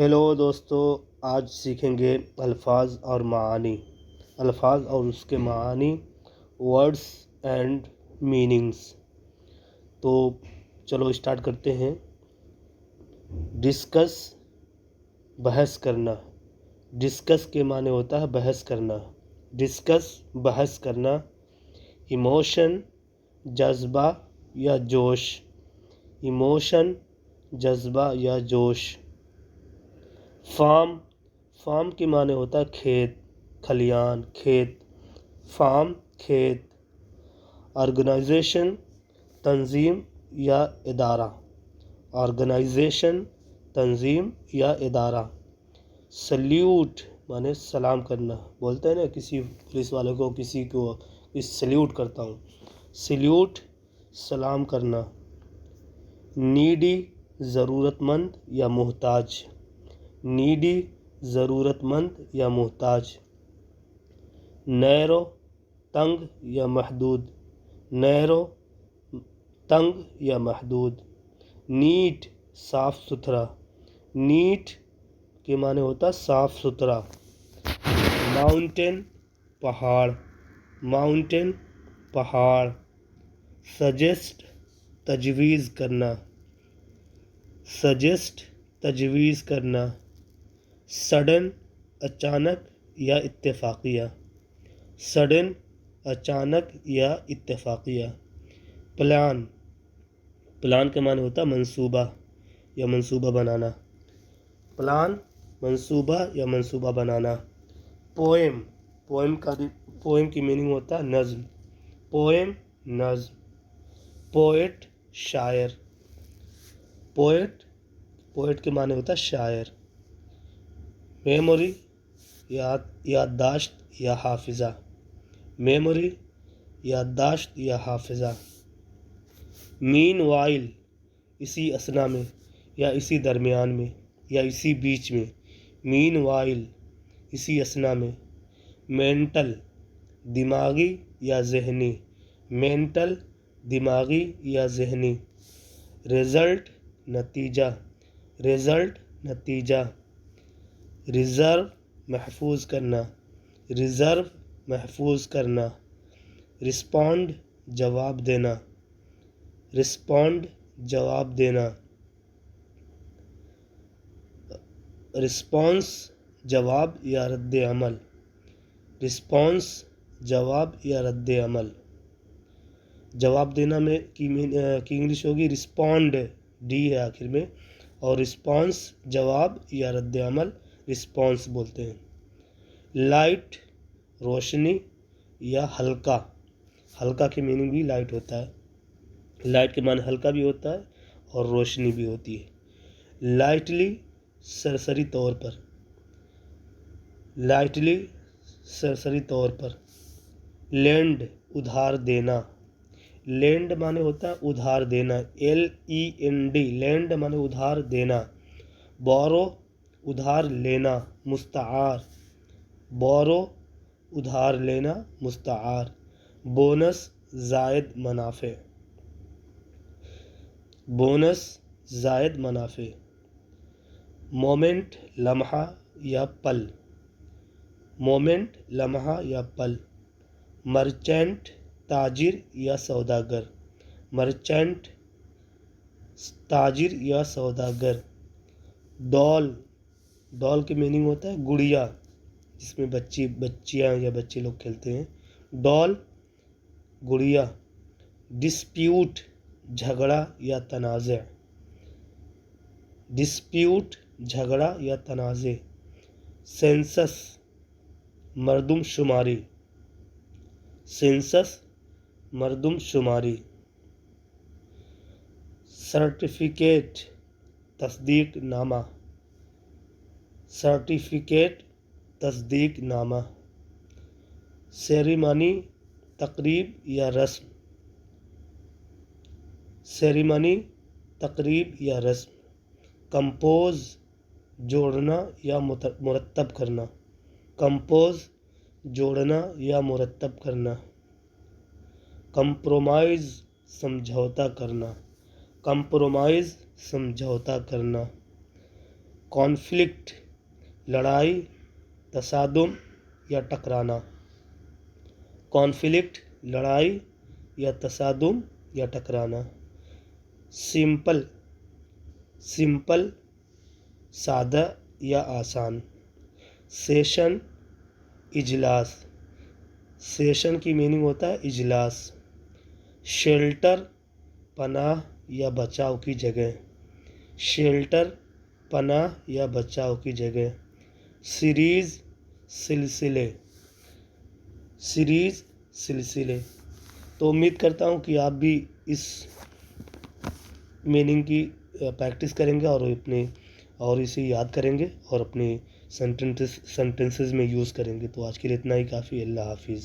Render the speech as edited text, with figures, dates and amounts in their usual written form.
Hello دوستو، آج سیکھیں گے الفاظ اور معانی. الفاظ اور اس کے معانی، ورڈس اینڈ میننگس. تو چلو اسٹارٹ کرتے ہیں. ڈسکس، بحث کرنا. ڈسکس کے معنی ہوتا ہے بحث کرنا. ڈسکس، بحث کرنا. ایموشن، جذبہ یا جوش. ایموشن، جذبہ یا جوش. فارم، فارم کے معنی ہوتا ہے کھیت، کھلیان، کھیت. فارم، کھیت. آرگنائزیشن، تنظیم یا ادارہ. آرگنائزیشن، تنظیم یا ادارہ. سلیوٹ معنی سلام کرنا. بولتے ہیں نا کسی پولیس والے کو، کسی کو سلیوٹ کرتا ہوں. سلیوٹ، سلام کرنا. نیڈی، ضرورت مند یا محتاج. نیڈی، ضرورت مند یا محتاج. نیرو، تنگ یا محدود. نیرو، تنگ یا محدود. نیٹ، صاف ستھرا. نیٹ کے معنی ہوتا ہے صاف ستھرا. ماؤنٹین، پہاڑ. ماؤنٹین، پہاڑ. سجیسٹ، تجویز کرنا. سجیسٹ، تجویز کرنا. سڈن، اچانک یا اتفاقیہ. سڈن، اچانک یا اتفاقیہ. پلان، پلان کے معنی ہوتا ہے منصوبہ یا منصوبہ بنانا. پلان، منصوبہ یا منصوبہ بنانا. پوئم، پوئم کی میننگ ہوتا ہے نظم. پوئم، نظم. پوئٹ، شاعر. پوئٹ کے معنی ہوتا ہے شاعر. میموری، یادداشت یا حافظہ. میموری، یادداشت یا حافظہ. مین وائل، اسی اثنا میں یا اسی درمیان میں یا اسی بیچ میں. مین وائل، اسی اثنا میں. مینٹل، دماغی یا ذہنی. مینٹل، دماغی یا ذہنی. رزلٹ، نتیجہ. رزلٹ، نتیجہ. ریزرو، محفوظ کرنا. ریزرو، محفوظ کرنا. رسپونڈ، جواب دینا. رسپونڈ، جواب دینا. رسپانس، جواب یا رد عمل. رسپانس، جواب یا رد عمل. جواب دینا میں کی انگلش ہوگی رسپونڈ، ڈی ہے آخر میں. اور رسپانس، جواب یا رد عمل، رسپانس بولتے ہیں. لائٹ، روشنی یا ہلکا. ہلکا کی میننگ بھی لائٹ ہوتا ہے. لائٹ کے معنی ہلکا بھی ہوتا ہے اور روشنی بھی ہوتی ہے. لائٹلی، سرسری طور پر. لائٹلی، سرسری طور پر. لینڈ، ادھار دینا. لینڈ معنی ہوتا ہے ادھار دینا. LEND، لینڈ معنی ادھار دینا. بورو، ادھار لینا، مستعار. بورو، ادھار لینا، مستعار. بونس، زائد منافع. بونس، زائد منافع. مومنٹ، لمحہ یا پل. مومنٹ، لمحہ یا پل. مرچینٹ، تاجر یا سوداگر. مرچینٹ، تاجر یا سوداگر. ڈال، ڈال کی میننگ ہوتا ہے گڑیا، جس میں بچیاں یا بچے لوگ کھیلتے ہیں. ڈال، گڑیا. ڈسپیوٹ، جھگڑا یا تنازع. ڈسپیوٹ، جھگڑا یا تنازع. سینسس، مردم شماری. سینسس، مردم شماری. سرٹیفکیٹ، تصدیق نامہ. سرٹیفکیٹ، تصدیق نامہ. سیریمنی، تقریب یا رسم. سیریمنی، تقریب یا رسم. کمپوز، جوڑنا یا مرتب کرنا. کمپوز، جوڑنا یا مرتب کرنا. کمپرومائز، سمجھوتا کرنا. کمپرومائز، سمجھوتا کرنا. کانفلکٹ لڑائی، تصادم یا ٹکرانا. کانفلکٹ لڑائی یا تصادم یا ٹکرانا. سمپل سمپل سادہ یا آسان. سیشن اجلاس. سیشن کی میننگ ہوتا ہے اجلاس. شیلٹر پناہ یا بچاؤ کی جگہ. شیلٹر پناہ یا بچاؤ کی جگہ. سیریز سلسلے. سیریز سلسلے. تو امید کرتا ہوں کہ آپ بھی اس میننگ کی پریکٹس کریں گے اور اسے یاد کریں گے اور اپنے سینٹنسز میں یوز کریں گے. تو آج کے لیے اتنا ہی کافی. اللہ حافظ.